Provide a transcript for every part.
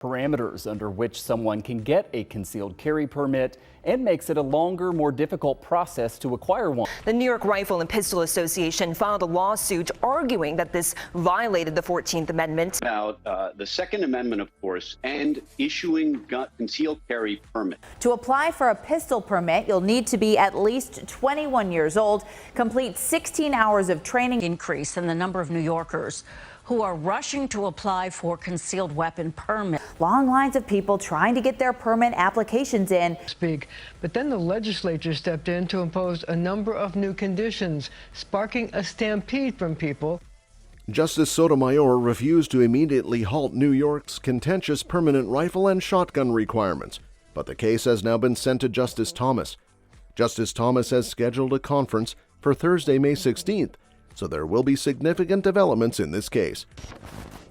Parameters under which someone can get a concealed carry permit and makes it a longer, more difficult process to acquire one. The New York Rifle and Pistol Association filed a lawsuit arguing that this violated the 14th Amendment. About the Second Amendment, of course, and issuing concealed carry permit. To apply for a pistol permit, you'll need to be at least 21 years old, complete 16 hours of training. Increase in the number of New Yorkers who are rushing to apply for concealed weapon permits. Long lines of people trying to get their permit applications in. But then the legislature stepped in to impose a number of new conditions, sparking a stampede from people. Justice Sotomayor refused to immediately halt New York's contentious permanent rifle and shotgun requirements, but the case has now been sent to Justice Thomas. Justice Thomas has scheduled a conference for Thursday, May 16th, so there will be significant developments in this case.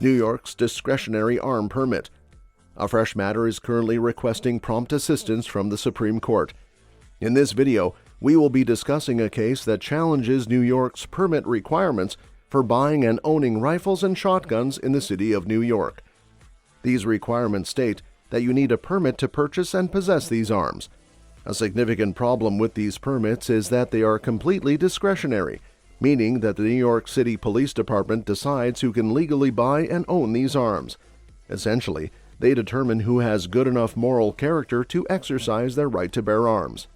New York's discretionary arm permit. A fresh matter is currently requesting prompt assistance from the Supreme Court. In this video, we will be discussing a case that challenges New York's permit requirements for buying and owning rifles and shotguns in the city of New York. These requirements state that you need a permit to purchase and possess these arms. A significant problem with these permits is that they are completely discretionary, meaning that the New York City Police Department decides who can legally buy and own these arms. Essentially, they determine who has good enough moral character to exercise their right to bear arms.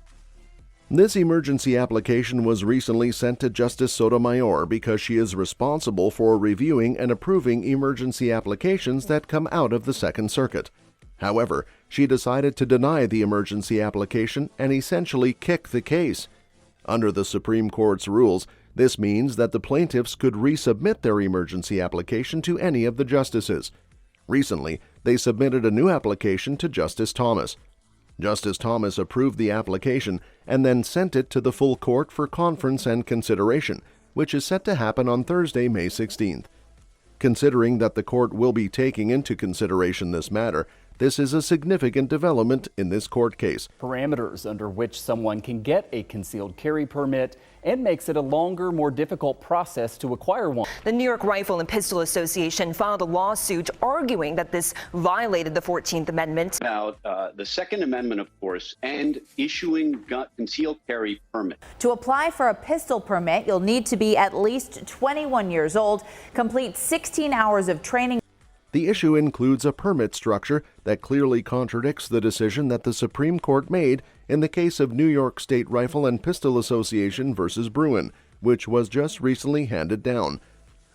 This emergency application was recently sent to Justice Sotomayor because she is responsible for reviewing and approving emergency applications that come out of the Second Circuit. However, she decided to deny the emergency application and essentially kick the case. Under the Supreme Court's rules, this means that the plaintiffs could resubmit their emergency application to any of the justices. Recently, they submitted a new application to Justice Thomas. Justice Thomas approved the application and then sent it to the full court for conference and consideration, which is set to happen on Thursday, May 16th. Considering that the court will be taking into consideration this matter, this is a significant development in this court case. Parameters under which someone can get a concealed carry permit and makes it a longer, more difficult process to acquire one. The New York Rifle and Pistol Association filed a lawsuit arguing that this violated the 14th Amendment. About the Second Amendment, of course, and issuing concealed carry permit. To apply for a pistol permit, you'll need to be at least 21 years old, complete 16 hours of training. The issue includes a permit structure that clearly contradicts the decision that the Supreme Court made in the case of New York State Rifle and Pistol Association versus Bruin, which was just recently handed down.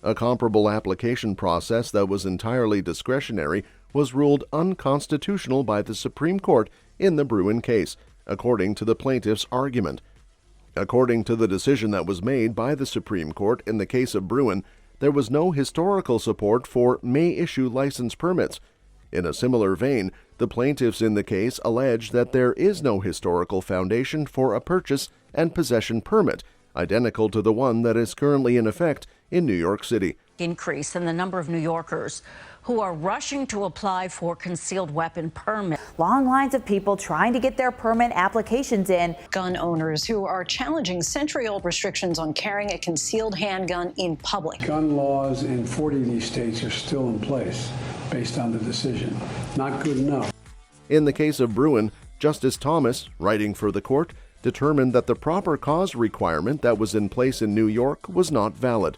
A comparable application process that was entirely discretionary was ruled unconstitutional by the Supreme Court in the Bruin case, according to the plaintiff's argument. According to the decision that was made by the Supreme Court in the case of Bruin, there was no historical support for may-issue license permits. In a similar vein, the plaintiffs in the case allege that there is no historical foundation for a purchase and possession permit, identical to the one that is currently in effect in New York City. Increase in the number of New Yorkers who are rushing to apply for concealed weapon permits. Long lines of people trying to get their permit applications in. Gun owners who are challenging century-old restrictions on carrying a concealed handgun in public. Gun laws in 40 of these states are still in place based on the decision. Not good enough. In the case of Bruin, Justice Thomas, writing for the court, determined that the proper cause requirement that was in place in New York was not valid.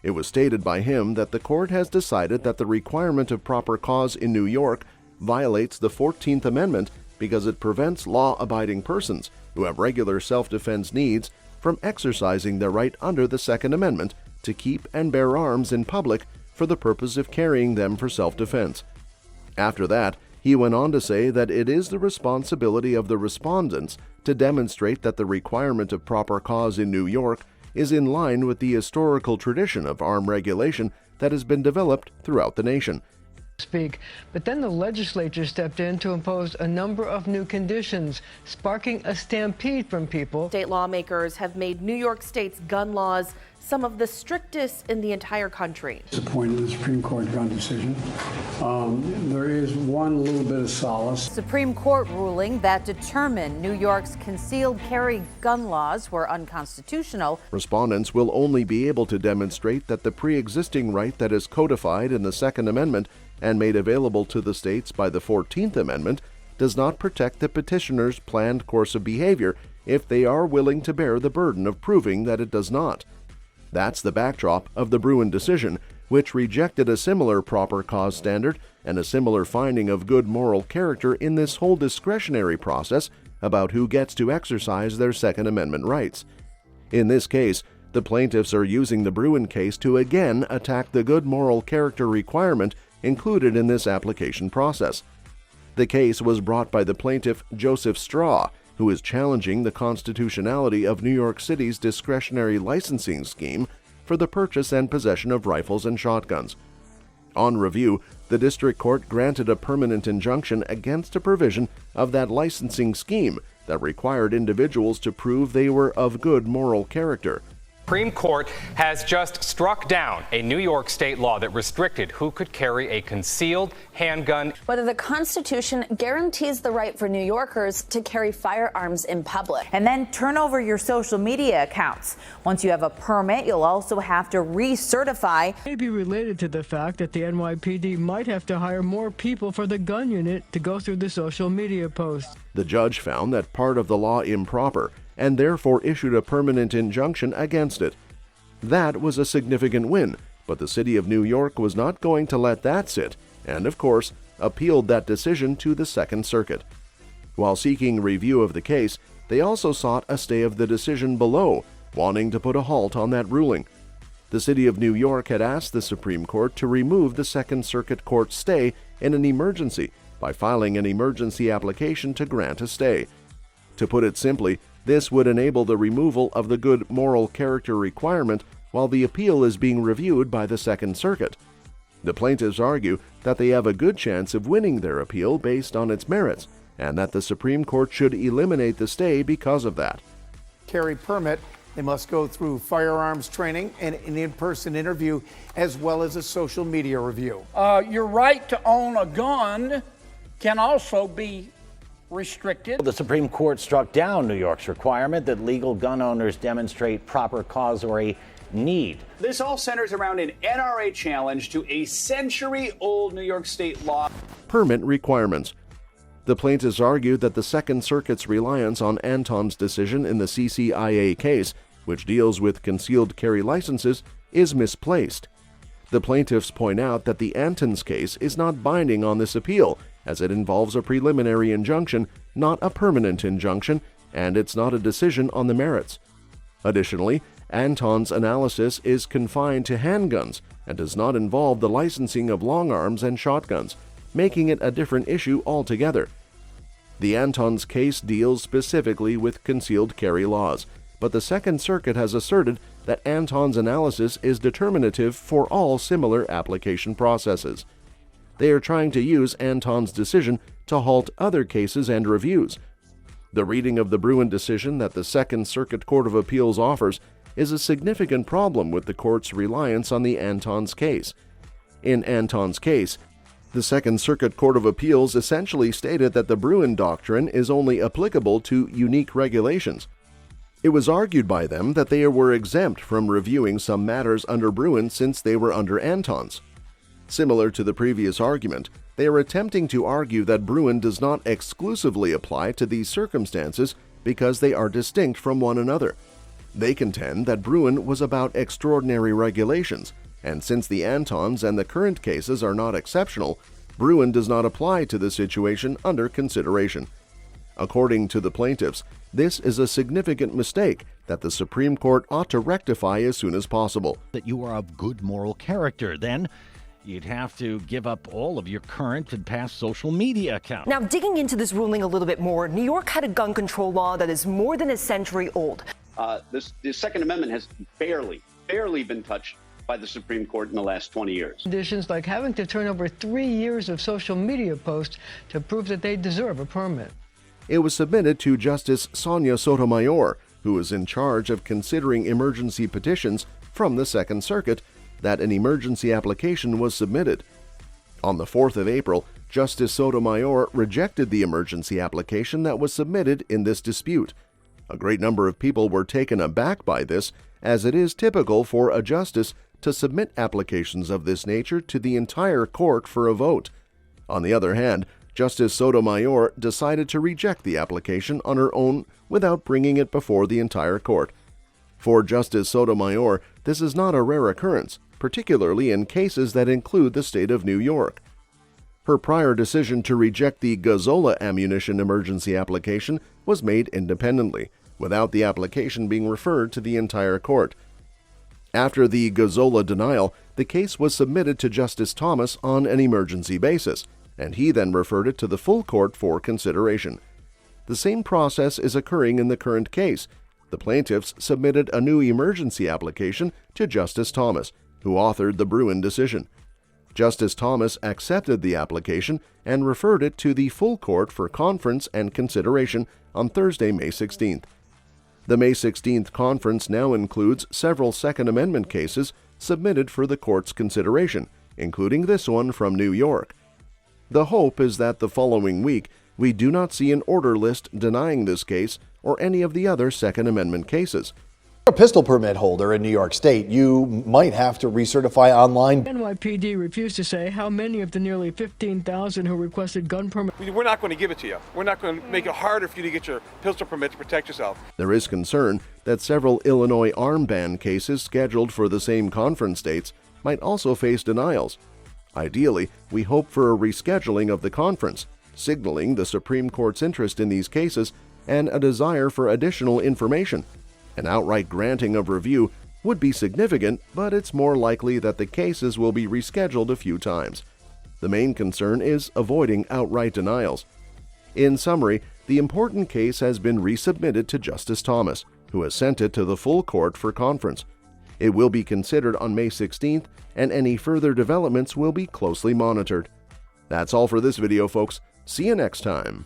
It was stated by him that the court has decided that the requirement of proper cause in New York violates the 14th Amendment because it prevents law-abiding persons who have regular self-defense needs from exercising their right under the Second Amendment to keep and bear arms in public for the purpose of carrying them for self-defense. After that, he went on to say that it is the responsibility of the respondents to demonstrate that the requirement of proper cause in New York is in line with the historical tradition of arm regulation that has been developed throughout the nation. But then the legislature stepped in to impose a number of new conditions, sparking a stampede from people. State lawmakers have made New York State's gun laws some of the strictest in the entire country. Disappointed in the Supreme Court gun decision. There is one little bit of solace. Supreme Court ruling that determined New York's concealed carry gun laws were unconstitutional. Respondents will only be able to demonstrate that the pre-existing right that is codified in the Second Amendment and made available to the states by the 14th Amendment does not protect the petitioner's planned course of behavior if they are willing to bear the burden of proving that it does not. That's the backdrop of the Bruen decision, which rejected a similar proper cause standard and a similar finding of good moral character in this whole discretionary process about who gets to exercise their Second Amendment rights. In this case, the plaintiffs are using the Bruen case to again attack the good moral character requirement included in this application process. The case was brought by the plaintiff Joseph Straw, who is challenging the constitutionality of New York City's discretionary licensing scheme for the purchase and possession of rifles and shotguns. On review, the district court granted a permanent injunction against a provision of that licensing scheme that required individuals to prove they were of good moral character. Supreme Court has just struck down a New York state law that restricted who could carry a concealed handgun. Whether the Constitution guarantees the right for New Yorkers to carry firearms in public. And then turn over your social media accounts. Once you have a permit, you'll also have to recertify. It may be related to the fact that the NYPD might have to hire more people for the gun unit to go through the social media posts. The judge found that part of the law improper and therefore issued a permanent injunction against it. That was a significant win, but the city of New York was not going to let that sit, and of course, appealed that decision to the Second Circuit. While seeking review of the case, they also sought a stay of the decision below, wanting to put a halt on that ruling. The city of New York had asked the Supreme Court to remove the Second Circuit Court's stay in an emergency by filing an emergency application to grant a stay. To put it simply, this would enable the removal of the good moral character requirement while the appeal is being reviewed by the Second Circuit. The plaintiffs argue that they have a good chance of winning their appeal based on its merits, and that the Supreme Court should eliminate the stay because of that. Carry permit, they must go through firearms training and an in-person interview, as well as a social media review. Your right to own a gun can also be restricted. The Supreme Court struck down New York's requirement that legal gun owners demonstrate proper cause or a need. This all centers around an NRA challenge to a century-old New York state law. Permit requirements. The plaintiffs argued that the Second Circuit's reliance on Anton's decision in the CCIA case, which deals with concealed carry licenses, is misplaced. The plaintiffs point out that the Antons case is not binding on this appeal, as it involves a preliminary injunction, not a permanent injunction, and it's not a decision on the merits. Additionally, Anton's analysis is confined to handguns and does not involve the licensing of long arms and shotguns, making it a different issue altogether. The Anton's case deals specifically with concealed carry laws, but the Second Circuit has asserted that Anton's analysis is determinative for all similar application processes. They are trying to use Anton's decision to halt other cases and reviews. The reading of the Bruen decision that the Second Circuit Court of Appeals offers is a significant problem with the court's reliance on the Anton's case. In Anton's case, the Second Circuit Court of Appeals essentially stated that the Bruen doctrine is only applicable to unique regulations. It was argued by them that they were exempt from reviewing some matters under Bruen since they were under Anton's. Similar to the previous argument, they are attempting to argue that Bruen does not exclusively apply to these circumstances because they are distinct from one another. They contend that Bruen was about extraordinary regulations, and since the Antons and the current cases are not exceptional, Bruen does not apply to the situation under consideration. According to the plaintiffs, this is a significant mistake that the Supreme Court ought to rectify as soon as possible. That you are of good moral character, then you'd have to give up all of your current and past social media accounts. Now, digging into this ruling a little bit more, New York had a gun control law that is more than a century old. The Second Amendment has barely been touched by the Supreme Court in the last 20 years. Conditions like having to turn over 3 years of social media posts to prove that they deserve a permit. It was submitted to Justice Sonia Sotomayor, who is in charge of considering emergency petitions from the Second Circuit, that an emergency application was submitted. On the 4th of April, Justice Sotomayor rejected the emergency application that was submitted in this dispute. A great number of people were taken aback by this, as it is typical for a justice to submit applications of this nature to the entire court for a vote. On the other hand, Justice Sotomayor decided to reject the application on her own without bringing it before the entire court. For Justice Sotomayor, this is not a rare occurrence, particularly in cases that include the state of New York. Her prior decision to reject the Gazzola ammunition emergency application was made independently, without the application being referred to the entire court. After the Gazzola denial, the case was submitted to Justice Thomas on an emergency basis, and he then referred it to the full court for consideration. The same process is occurring in the current case. The plaintiffs submitted a new emergency application to Justice Thomas, who authored the Bruin decision. Justice Thomas accepted the application and referred it to the full court for conference and consideration on Thursday, May 16th. The May 16th conference now includes several Second Amendment cases submitted for the court's consideration, including this one from New York. The hope is that the following week we do not see an order list denying this case or any of the other Second Amendment cases. A pistol permit holder in New York State, you might have to recertify online. NYPD refused to say how many of the nearly 15,000 who requested gun permits. We're not going to give it to you. We're not going to make it harder for you to get your pistol permit to protect yourself. There is concern that several Illinois arm ban cases scheduled for the same conference dates might also face denials. Ideally, we hope for a rescheduling of the conference, signaling the Supreme Court's interest in these cases and a desire for additional information. An outright granting of review would be significant, but it's more likely that the cases will be rescheduled a few times. The main concern is avoiding outright denials. In summary, the important case has been resubmitted to Justice Thomas, who has sent it to the full court for conference. It will be considered on May 16th, and any further developments will be closely monitored. That's all for this video, folks. See you next time.